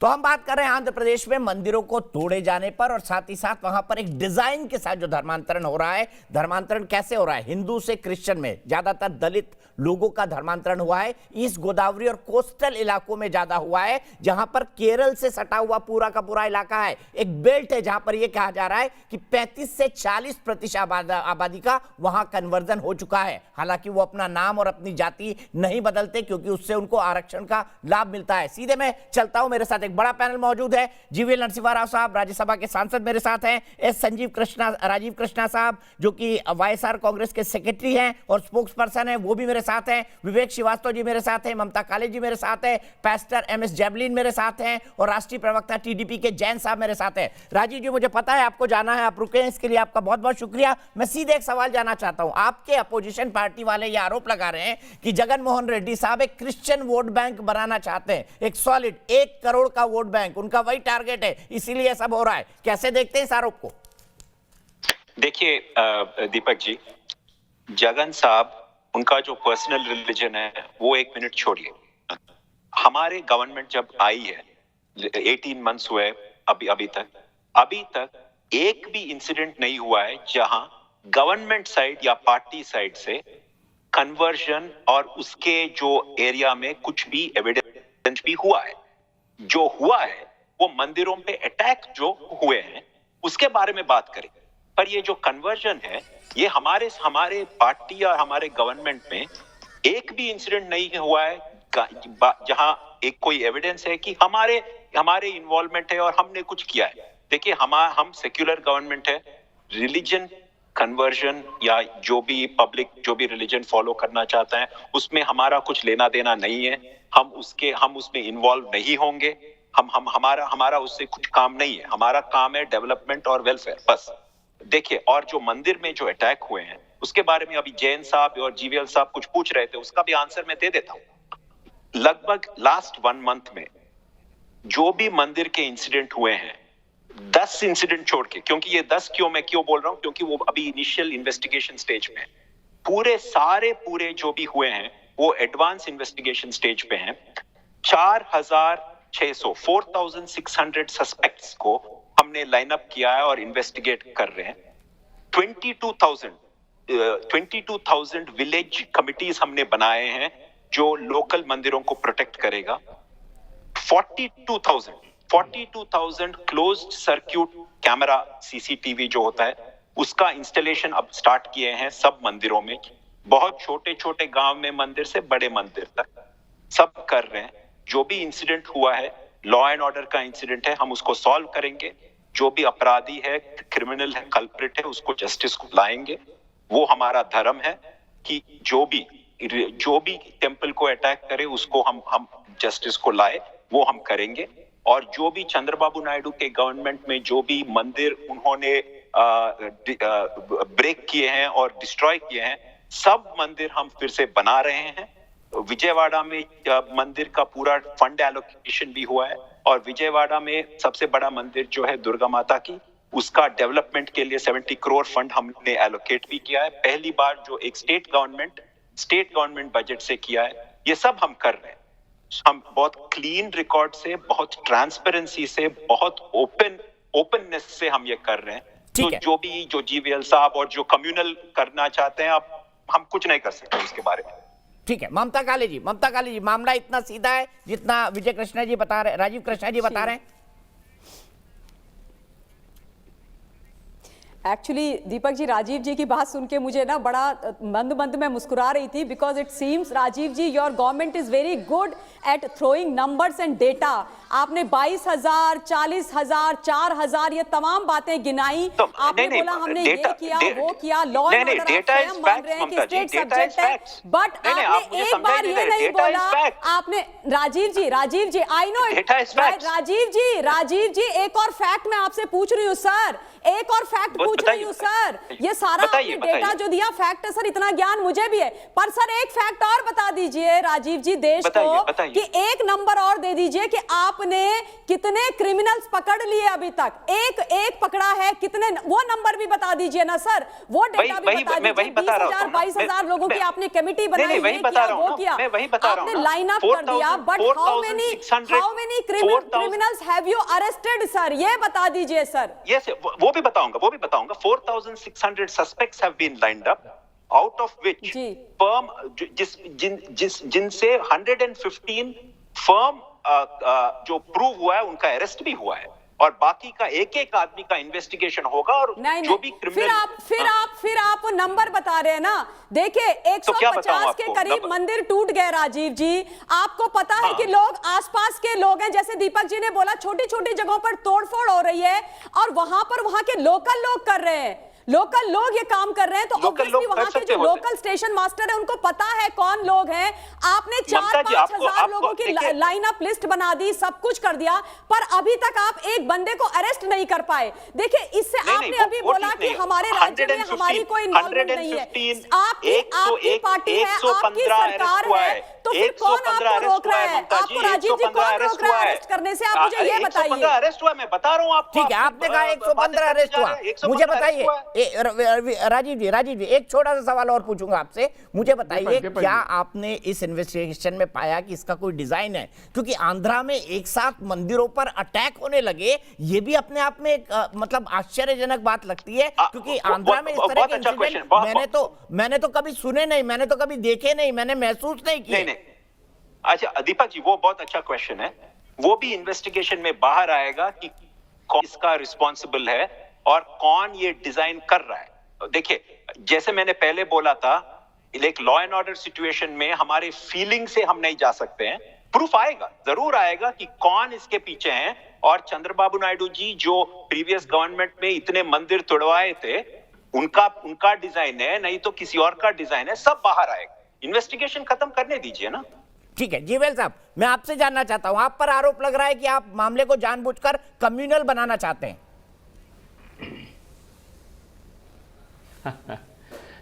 तो हम बात कर रहे हैं आंध्र प्रदेश में मंदिरों को तोड़े जाने पर और साथ ही साथ वहां पर एक डिजाइन के साथ जो धर्मांतरण हो रहा है। धर्मांतरण कैसे हो रहा है? हिंदू से क्रिश्चियन में, ज्यादातर दलित लोगों का धर्मांतरण हुआ है। ईस्ट गोदावरी और कोस्टल इलाकों में ज्यादा हुआ है, जहां पर केरल से सटा हुआ पूरा का पूरा इलाका है। एक बेल्ट है जहां पर यह कहा जा रहा है कि 35 से 40% आबादी का वहां कन्वर्जन हो चुका है। हालांकि वो अपना नाम और अपनी जाति नहीं बदलते, क्योंकि उससे उनको आरक्षण का लाभ मिलता है। सीधे मैं चलता हूं, मेरे साथ एक बड़ा पैनल मौजूद है। जीवीएल नरसिम्हा राव साहब राज्यसभा के सांसद मेरे साथ हैं। एस राजीव कृष्णा साहब जो कि वाईएसआर कांग्रेस के सेक्रेटरी हैं और स्पोक्स पर्सन हैं, वो भी मेरे साथ हैं। विवेक श्रीवास्तव जी मेरे साथ हैं। ममता काले जी मेरे साथ हैं। पास्टर एमएस जैवलिन मेरे साथ हैं और राष्ट्रीय प्रवक्ता टीडीपी के जैन साहब मेरे साथ हैं। राजीव जी, मुझे पता है आपको जाना है, आप रुके हैं, इसके लिए आपका बहुत बहुत शुक्रिया। मैं सीधे एक सवाल जानना चाहता हूं। आपके अपोजिशन पार्टी वाले ये आरोप लगा रहे हैं कि जगन मोहन रेड्डी साहब एक क्रिश्चियन वोट बैंक बनाना चाहते हैं, एक सॉलिड 1 करोड़ का वोट बैंक, उनका वही टारगेट है, इसीलिए सब हो रहा है। कैसे देखते हैं इस आरोप को? देखिए दीपक जी, जगन साहब उनका जो पर्सनल रिलीजन है वो 1 मिनट छोड़िए। हमारे गवर्नमेंट जब आई है 18 मंथ्स हुए अभी तक एक भी इंसिडेंट नहीं हुआ है जहां गवर्नमेंट साइड या पार्टी साइड से कन्वर्जन और उसके जो एरिया में कुछ भी एविडेंस भी हुआ है। जो हुआ है वो मंदिरों पे अटैक जो हुए हैं उसके बारे में बात करें, पर ये जो कन्वर्जन है ये हमारे पार्टी और हमारे गवर्नमेंट में एक भी इंसिडेंट नहीं हुआ है जहां एक कोई एविडेंस है कि हमारे इन्वॉल्वमेंट है और हमने कुछ किया है। देखिए हम सेक्युलर गवर्नमेंट है। रिलीजन कन्वर्जन या जो भी पब्लिक जो भी रिलीजन फॉलो करना चाहता है उसमें हमारा कुछ लेना देना नहीं है। हम उसमें इन्वॉल्व नहीं होंगे। हमारा उससे कुछ काम नहीं है। हमारा काम है डेवलपमेंट और वेलफेयर, बस। देखिए, और जो मंदिर में जो अटैक हुए हैं उसके बारे में अभी जैन साहब और जीवीएल साहब कुछ पूछ रहे थे, उसका भी आंसर मैं दे देता हूं। लगभग लास्ट 1 मंथ में जो भी मंदिर के इंसिडेंट हुए हैं, 10 इंसिडेंट छोड़ के, क्योंकि ये 10 मैं क्यों बोल रहा हूं, क्योंकि वो अभी इनिशियल इन्वेस्टिगेशन स्टेज में है। पूरे जो भी हुए हैं वो एडवांस इन्वेस्टिगेशन स्टेज पे हैं। 4600 सस्पेक्ट्स को हमने लाइन अप किया है और इन्वेस्टिगेट कर रहे हैं। 22,000 विलेज कमिटीज हमने बनाए हैं जो लोकल मंदिरों को प्रोटेक्ट करेगा। 42,000 क्लोज्ड सर्क्यूट कैमरा सीसीटीवी जो होता है उसका इंस्टॉलेशन अब स्टार्ट किए हैं सब मंदिरों में। बहुत छोटे छोटे गांव में मंदिर से बड़े मंदिर तक सब कर रहे हैं। जो भी इंसिडेंट हुआ है, लॉ एंड ऑर्डर का इंसिडेंट है, हम उसको सॉल्व करेंगे। जो भी अपराधी है, क्रिमिनल है, कल्प्रिट है, उसको जस्टिस को लाएंगे। वो हमारा धर्म है कि जो भी टेंपल को अटैक करे उसको हम जस्टिस को लाए, वो हम करेंगे। और जो भी चंद्रबाबू नायडू के गवर्नमेंट में जो भी मंदिर उन्होंने ब्रेक किए हैं और डिस्ट्रॉय किए हैं, सब मंदिर हम फिर से बना रहे हैं। विजयवाड़ा में मंदिर का पूरा फंड एलोकेशन भी हुआ है और विजयवाड़ा में सबसे बड़ा मंदिर जो है दुर्गा माता की, उसका डेवलपमेंट के लिए 70 करोड़ फंड हमने एलोकेट भी किया है। पहली बार जो एक स्टेट गवर्नमेंट बजट से किया है। ये सब हम कर रहे हैं। हम बहुत क्लीन रिकॉर्ड से, बहुत ट्रांसपेरेंसी से, बहुत ओपननेस से हम ये कर रहे हैं। तो जो जीवीएल साहब और जो कम्युनल करना चाहते हैं, अब हम कुछ नहीं कर सकते उसके बारे में। ठीक है। ममता काले जी, मामला इतना सीधा है जितना राजीव कृष्णा जी बता रहे हैं? एक्चुअली दीपक जी, राजीव जी की बात सुन के मुझे ना बड़ा मंद में मुस्कुरा रही थी, because it seems Rajiv ji your government is very good at throwing numbers and data. आपने 22,000, 40,000, 4,000 ये तमाम बातें गिनाई। तो आपने बोला हमने ये किया, वो किया, लॉ एंड ऑर्डर आप स्वयं मान रहे हैं कि स्टेट सब्जेक्ट है, बट आपने एक बार ये नहीं बोला। आपने राजीव जी आई नो इट, राजीव जी एक और फैक्ट मैं आपसे पूछ रही हूँ सर, एक और फैक्ट पूछ रही हूँ सर। ये सारा आपने डेटा जो दिया फैक्ट है सर, इतना ज्ञान मुझे भी है, पर सर एक फैक्ट और बता दीजिए राजीव जी देश को कि एक नंबर और दे दीजिए कि आप आपने कितने क्रिमिनल्स पकड़ लिए अभी तक? एक पकड़ा है, कितने, वो नंबर भी बता दीजिए ना सर, वो डेटा भी बता दीजिए। 20,000 22,000 लोगों की आपने कमेटी बनाई, वो किया, आपने लाइन अप कर दिया, but how many criminals have you arrested sir? ये बता दीजिए सर। Yes, वो भी बताऊंगा 4,600 suspects have been lined up, out of which firm जिनसे 115 firm जो प्रूव हुआ है उनका अरेस्ट भी हुआ है, और बाकी का एक आदमी का इन्वेस्टिगेशन होगा, और जो भी क्रिमिनल फिर आप नंबर बता रहे हैं ना। देखिए 150 के करीब मंदिर टूट गए राजीव जी। आपको पता है कि लोग, आसपास के लोग हैं, जैसे दीपक जी ने बोला, छोटी छोटी जगहों पर तोड़फोड़ हो रही है, और वहां के लोकल लोग कर रहे हैं, लोकल लोग ये काम कर रहे हैं, तो ऑब्वियसली वहां के जो लोकल स्टेशन मास्टर है उनको पता है कौन लोग हैं। आपने 4-5 हजार लोगों की लाइन अप लिस्ट बना दी, सब कुछ कर दिया, पर अभी तक आप एक बंदे को अरेस्ट नहीं कर पाए। देखिए, इससे आपने अभी बोला कि हमारे राज्य में हमारी कोई इन्वॉल्वमेंट नहीं है, आपकी पार्टी है, आपकी सरकार है, तो फिर कौन आपको रोक रहा है? आपको राजीव जी कौन रोक रहा है अरेस्ट करने से? आप मुझे ये बताइए। 115 अरेस्ट हुआ, मैं बता रहा हूं आपको। ठीक है, आपने कहा 115 अरेस्ट हुआ, मुझे बताइए राजीव जी एक छोटा सा सवाल और पूछूंगा आपसे। मुझे बताइए, क्या आपने इस इन्वेस्टिगेशन में पाया कि इसका कोई डिजाइन है? क्योंकि आंध्रा में एक साथ मंदिरों पर अटैक होने लगे, ये भी अपने आप में मतलब आश्चर्यजनक बात लगती है, क्योंकि आंध्रा में इस तरह के इंसिडेंट मैंने तो कभी सुने नहीं, मैंने तो कभी देखे नहीं, मैंने महसूस नहीं किया। अच्छा दीपक जी, वो बहुत अच्छा क्वेश्चन है, वो भी इन्वेस्टिगेशन में बाहर आएगा कि कौन इसका रिस्पॉन्सिबल है और कौन ये डिजाइन कर रहा है। देखिए, जैसे मैंने पहले बोला था, एक लॉ एंड ऑर्डर सिचुएशन में हमारे फीलिंग से हम नहीं जा सकते हैं, प्रूफ आएगा, जरूर आएगा कि कौन इसके पीछे है। और चंद्रबाबू नायडू जी जो प्रीवियस गवर्नमेंट में इतने मंदिर तोड़वाए थे, उनका डिजाइन है, नहीं तो किसी और का डिजाइन है, सब बाहर आएगा। इन्वेस्टिगेशन खत्म करने दीजिए ना। ठीक है जीवेल साहब, मैं आपसे जानना चाहता हूं, आप पर आरोप लग रहा है कि आप मामले को जानबूझकर कम्युनल बनाना चाहते हैं।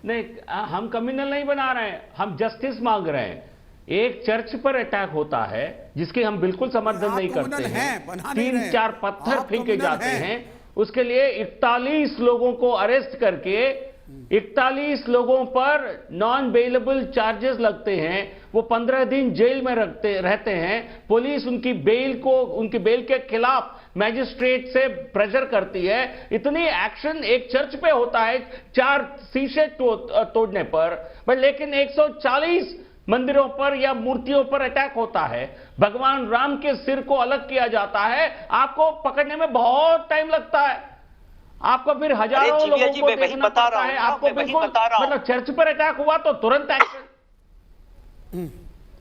नहीं, हम कम्युनल नहीं बना रहे हैं, हम जस्टिस मांग रहे हैं। एक चर्च पर अटैक होता है जिसकी हम बिल्कुल समर्थन नहीं करते हैं, 3-4 पत्थर फेंके जाते हैं, उसके लिए 41 लोगों को अरेस्ट करके 41 लोगों पर नॉन बेलेबल चार्जेस लगते हैं, वो 15 दिन जेल में रहते हैं। पुलिस उनकी बेल के खिलाफ मैजिस्ट्रेट से प्रेशर करती है। इतनी एक्शन एक चर्च पे होता है 4 शीशे तोड़ने पर, लेकिन 140 मंदिरों पर या मूर्तियों पर अटैक होता है। भगवान राम के सिर को अलग किया जाता है, आपको पकड़ने में बहुत टाइम लगता है, आपको फिर हजारों लोगों को देखना पड़ता है। आपको बिल्कुल मतलब चर्च पर अटैक हुआ तो तुरंत एक्शन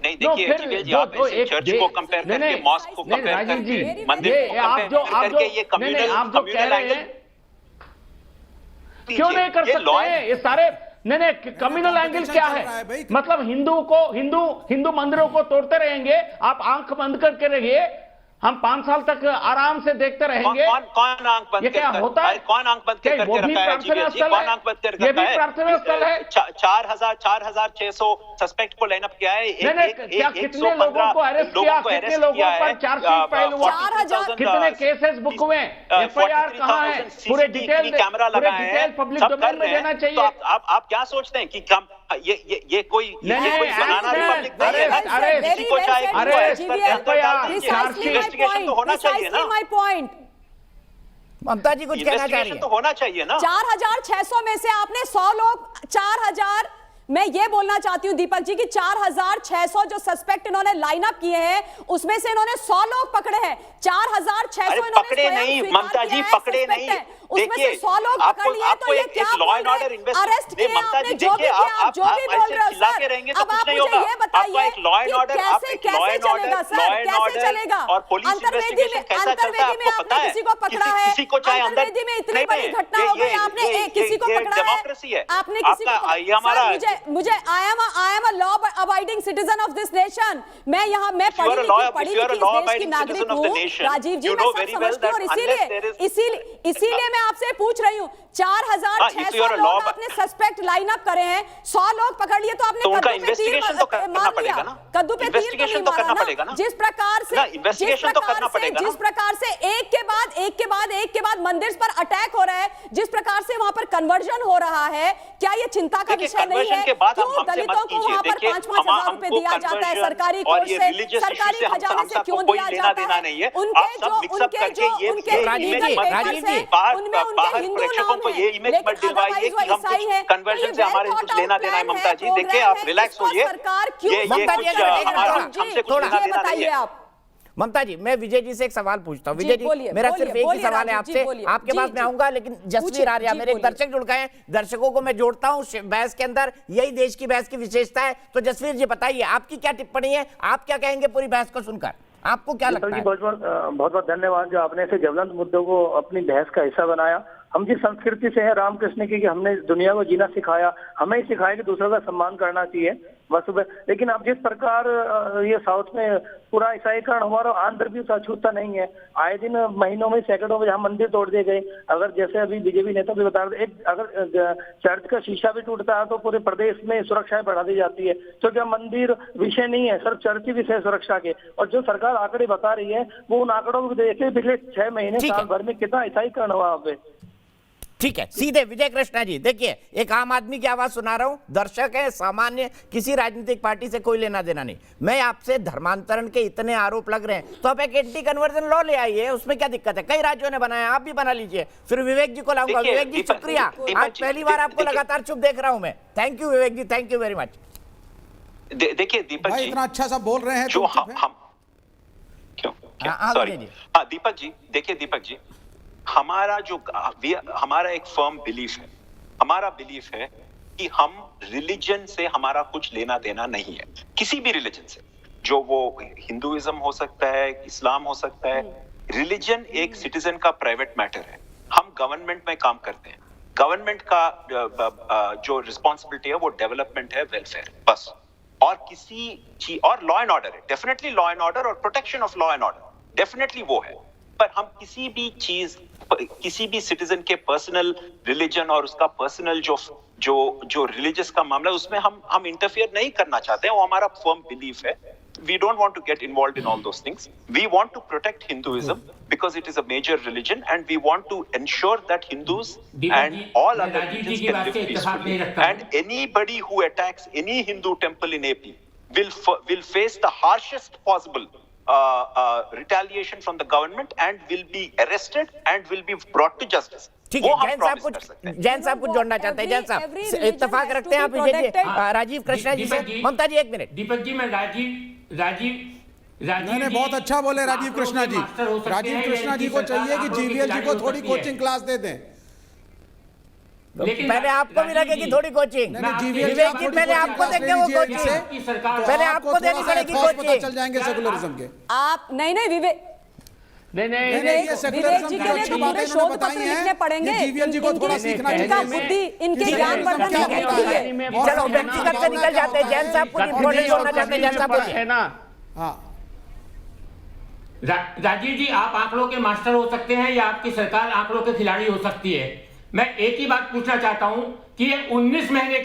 नहीं। देखिए जीवेल जी, आप ऐसे चर्च को कंपेयर करके, मॉस्क को कंपेयर करके, मंदिर को कंपेयर करके ये कम्युनल एंगल क्यों नहीं कर सकते हैं? ये सारे नहीं, कम्युनल एंगल क्या है? मतलब हिंदू मंदिरों को तोड़ते रहेंगे, आप आंख बंद करके रहिए, हम 5 साल तक आराम से देखते रहेंगे। कौन आंख बंद क्या होता है? कौन आंख बंद करके रखा है जीवेल जी? कौन आंख बंद करके रखा है? 4,600 सस्पेक्ट को लाइन अप किया है। कितने लोगों को अरेस्ट किया, कितने लोगों पर चार्जशीट फाइल हुआ, कितने केसेस बुक हुए, FIR कहां है, पूरे डिटेल कैमरा लगा है, पब्लिक डोमेन में देना चाहिए। आप क्या सोचते हैं कि ये कोई बनाना रिपब्लिक नहीं है? किसी को चाहे इन्वेस्टिगेशन तो होना चाहिए ना। ममता जी कुछ कहना चाह रही है? तो होना चाहिए ना। 4,600 में से आपने 100 लोग 4,000, मैं ये बोलना चाहती हूं दीपक जी कि 4,600 जो सस्पेक्ट इन्होंने लाइन अप किए हैं, उसमें से इन्होंने 100 लोग पकड़े हैं। 4,600 पकड़े नहीं ममता जी, पकड़े नहीं। देखिए 100 लोग पकड़ लिए, तो ये क्या लॉ एंड ऑर्डर अरेस्ट किए आपने, जो भी किया, आप जो भी बोल रहे हो सर, अब आप मुझे ये बताइए कि कैसे चलेगा सर, कैसे चलेगा? अंतर्वेदी में आपने किसी को पकड़ा है, अंतर्वेदी में इतनी बड़ी घटना हो गई, आपने किसी को पकड़ा है, आपने किसी को, मुझे I am a law abiding citizen of this nation. मैं पढ़ी लिखी इस देश की नागरिक हूँ राजीव जी, मैं सब समझती हूँ, और इसीलिए मैं आपसे पूछ रही हूँ 4,600 लोग आपने सस्पेक्ट लाइन अप करे हैं, 100 लोग पकड़ लिए तो आपने तो कद्दू पे तीर मार लिया, कद्दू पे तीर तो नहीं मारा ना। जिस प्रकार से एक के बाद मंदिर पर अटैक हो रहा है, जिस प्रकार से वहां पर कन्वर्जन हो रहा है, क्या ये चिंता का विषय नहीं है? क्यों दलितों को वहां पर 5-5 हजार रुपए दिया जाता है सरकारी कोर्ट से, सरकारी खजाने से क्यों दिया जाता है? उनके राजीव जी उनमें उनके हिंदू नाम को ये इमेज मत दिलवाइए कि हम कुछ कन्वर्जन से हमारे कुछ लेना देना है। ममता जी देखिए, आप रिलैक्स होइए, ये हमसे कुछ लेना देना नहीं है। ममता जी, मैं विजय जी से एक सवाल पूछता हूँ। विजय जी, मेरा सिर्फ एक ही सवाल है आपसे, आपके पास मैं आऊंगा, लेकिन जसवीर आर्या मेरे एक दर्शक जुड़ गए हैं, दर्शकों को मैं जोड़ता हूँ बहस के अंदर, यही देश की बहस की विशेषता है। तो जसवीर जी बताइए, आपकी क्या टिप्पणी है, आप क्या कहेंगे पूरी बहस को सुनकर, आपको क्या लगता है? बहुत बहुत धन्यवाद जो आपने ऐसे ज्वलंत मुद्दों को अपनी बहस का हिस्सा बनाया। हम जिस संस्कृति से हैं रामकृष्ण की, कि हमने दुनिया को जीना सिखाया, हमें ही सिखाया कि दूसरों का सम्मान करना चाहिए बस। लेकिन अब जिस प्रकार ये साउथ में पूरा ईसाईकरण हुआ, और आंध्र भी उसका छूटता नहीं है। आए दिन महीनों में सैकड़ों में जहाँ मंदिर तोड़ दिए गए, अगर जैसे अभी बीजेपी नेता भी बता रहे, एक अगर चर्च का शीशा भी टूटता है तो पूरे प्रदेश में सुरक्षाएं बढ़ा दी जाती है। तो क्या मंदिर विषय नहीं है, सिर्फ चर्च ही विषय सुरक्षा के। और जो सरकार आंकड़े बता रही है वो उन आंकड़ों को देखे पिछले 6 महीने साल भर में कितना ईसाईकरण हुआ वहाँ पे। ठीक है, सीधे विजय कृष्णा जी, देखिए एक आम आदमी की आवाज सुना रहा हूं, दर्शक है, सामान्य, किसी राजनीतिक पार्टी से कोई लेना देना नहीं। मैं आपसे धर्मांतरण के इतने आरोप लग रहे हैं तो आप एक एंटी कन्वर्जन लॉ ले आइए, उसमें क्या दिक्कत है? कई राज्यों ने बनाया, आप भी बना लीजिए। फिर विवेक जी को लाऊंगा। विवेक जी शुक्रिया, आज पहली बार आपको लगातार चुप देख रहा हूं मैं। Thank you Vivek ji, thank you very much. देखिए दीपक जी, इतना अच्छा सा बोल रहे हैं जो हम क्यों सॉरी, हाँ दीपक जी, देखिए दीपक जी, हमारा एक फर्म बिलीफ है, हमारा बिलीफ है कि हम रिलीजन से हमारा कुछ लेना देना नहीं है, किसी भी रिलीजन से, जो वो हिंदुइज्म हो सकता है, इस्लाम हो सकता है। रिलीजन एक सिटीजन का प्राइवेट मैटर है। हम गवर्नमेंट में काम करते हैं, गवर्नमेंट का जो रिस्पॉन्सिबिलिटी है वो डेवलपमेंट है, वेलफेयर, बस। और किसी चीज, और लॉ एंड ऑर्डर है, डेफिनेटली लॉ एंड ऑर्डर और protection of law and order definitely वो है। पर हम किसी भी चीज, किसी भी सिटीजन के पर्सनल रिलीजन और उसका पर्सनल जो रिलीजियस का मामला, उसमें हम इंटरफियर नहीं करना चाहते हैं। वो हमारा फर्म बिलीफ है। We don't want to get involved in all those things. We want to protect Hinduism because it is a major religion, and we want to ensure that Hindus and all other religions can live peacefully. And anybody who attacks any Hindu temple in AP will face the harshest possible retaliation from the government and will be arrested and will be brought to justice. ठीक है, जैन साहब कुछ जोड़ना चाहते हैं। जैन साहब, इत्तेफाक रखते हैं आप विजय जी, राजीव कृष्णा जी से। ममता जी एक मिनट। दीपक जी, मैं राजीव नहीं, बहुत अच्छा बोले राजीव कृष्णा जी। राजीव कृष्णा जी को चाहिए कि जीवीएल जी को थोड़ी कोचिंग क्लास दे दें। पहले आपको भी लगे कि थोड़ी कोचिंग, विवेक जी पहले आपको देंगे वो कोचिंग, पहले आपको देनी पड़ेगी कोचिंग। चल जाएंगे सेकुलरिज्म के। आप नहीं विवेक, नहीं ये सेकुलरिज्म की अच्छी बातें इन्होंने बताई हैं, जीवीएल जी को थोड़ा सीखना चाहिए। इनके ज्ञान वर्धन चलो व्यक्तिगत से निकल जाते हैं। जैन साहब कुछ इंपॉर्टेंट बोलना चाहते हैं। जैन साहब है ना, राजीव जी, आप आंकड़ों के मास्टर हो सकते हैं या आपकी सरकार आंकड़ों के खिलाड़ी हो सकती है। मैं एक ही बात पूछना चाहता हूं कि ये 19 महीने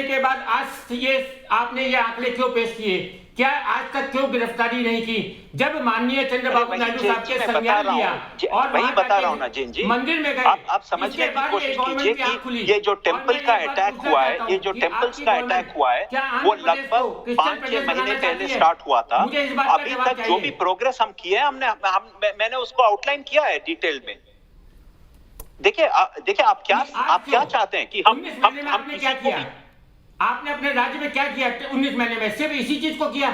के बाद आज ये आपने ये आंकड़े क्यों पेश किए? क्या आज तक क्यों गिरफ्तारी नहीं की? जब माननीय चंद्रबाबू नायडू साहब के संज्ञान लिया और वही बता रहा हूं ना जैन जी, मंदिर में गए, आप समझने की कोशिश कीजिए कि ये जो टेम्पल का अटैक हुआ है, ये जो टेम्पल्स का अटैक हुआ है, वो लगभग 5-6 महीने पहले स्टार्ट हुआ था। अभी तक जो भी प्रोग्रेस हम किए हैं, मैंने उसको आउटलाइन किया है डिटेल में। देखिए आप क्या चाहते हैं कि हम क्या किया? आपने अपने राज्य में क्या किया 19 महीने में? सिर्फ इसी चीज को किया।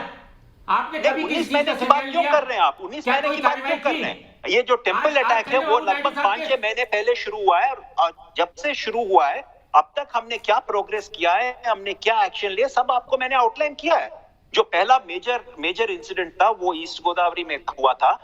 आपने कभी 19 महीने की बात क्यों कर रहे हैं आप? 19 महीने की बात क्यों कर रहे हैं? ये जो टेम्पल अटैक है वो लगभग 5-6 महीने पहले शुरू हुआ है, और जब से शुरू हुआ है अब तक हमने क्या प्रोग्रेस किया है, हमने क्या एक्शन लिया, सब आपको मैंने आउटलाइन किया है। जो पहला मेजर इंसिडेंट था वो ईस्ट गोदावरी में हुआ था।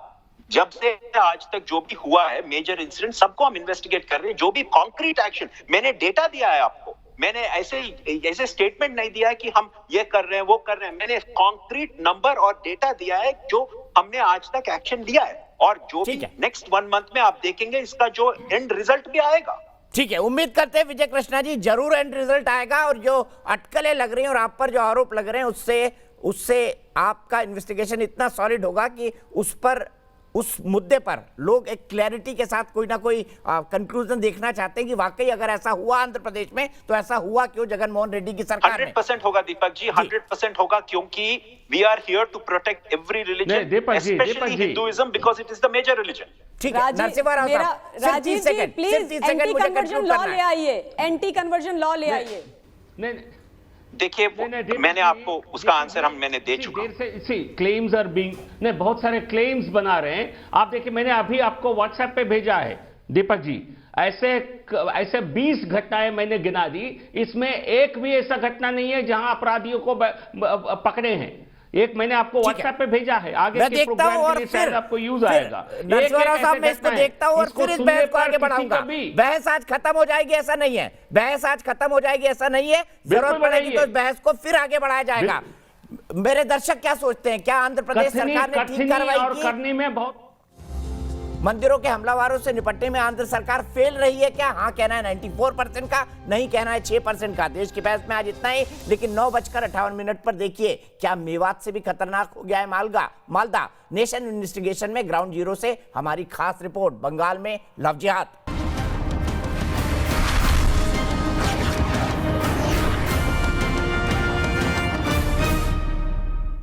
जब से आज तक जो भी हुआ है मेजर इंसिडेंट, सबको हम इन्वेस्टिगेट कर रहे हैं। जो भी कॉन्क्रीट एक्शन, मैंने डेटा दिया है आपको, मैंने ऐसे स्टेटमेंट नहीं दिया है कि हम ये कर रहे हैं वो कर रहे हैं। मैंने कॉन्क्रीट नंबर और डेटा दिया है जो हमने आज तक एक्शन लिया है, और जो भी नेक्स्ट 1 मंथ में आप देखेंगे इसका जो एंड रिजल्ट भी आएगा। ठीक है, उम्मीद करते हैं विजय कृष्णा जी जरूर एंड रिजल्ट आएगा, और जो अटकलें लग रही हैं और आप पर जो आरोप लग रहे हैं उससे आपका इन्वेस्टिगेशन इतना सॉलिड होगा कि उस मुद्दे पर लोग एक क्लैरिटी के साथ कोई ना कोई कंक्लूजन देखना चाहते हैं कि वाकई अगर ऐसा हुआ आंध्र प्रदेश में तो ऐसा हुआ क्यों जगनमोहन रेड्डी की सरकार में। 100% होगा दीपक जी, 100% होगा, क्योंकि we are here to protect every religion, especially Hinduism, because it is the major religion. ठीक है, नरसिम्हा राव साहब, Rajiv ji please anti conversion law ले आइए, एंटी कन्वर्जन लॉ ले आइए। देखिए मैंने आपको उसका आंसर मैंने दे चुका। क्लेम्स आर बीइंग, नहीं बहुत सारे क्लेम्स बना रहे हैं। आप देखिए मैंने अभी आपको व्हाट्सएप पे भेजा है दीपक जी, ऐसे 20 घटनाएं मैंने गिना दी, इसमें एक भी ऐसा घटना नहीं है जहां अपराधियों को पकड़े हैं। एक मैंने आपको व्हाट्सएप पे भेजा है, आगे के प्रोग्राम के लिए शायद आपको यूज आएगा। नरसिम्हा राव साहब मैं इसको देखता हूं और फिर इस बहस को आगे बढ़ाऊंगा। बहस आज खत्म हो जाएगी ऐसा नहीं है, बहस आज खत्म हो जाएगी ऐसा नहीं है, जरूरत पड़ेगी तो इस बहस को फिर आगे बढ़ाया जाएगा। मेरे दर्शक क्या सोचते हैं, क्या आंध्र प्रदेश सरकार ने ठीक कार्रवाई की? करने में बहुत मंदिरों के हमलावरों से निपटने में आंध्र सरकार फेल रही है क्या? हाँ कहना है 94% का, नहीं कहना है 6% का। देश की बहस में आज इतना ही, लेकिन 9:58 पर देखिए क्या मेवात से भी खतरनाक हो गया है मालदा। नेशन इन्वेस्टिगेशन में ग्राउंड जीरो से हमारी खास रिपोर्ट, बंगाल में लव जिहाद।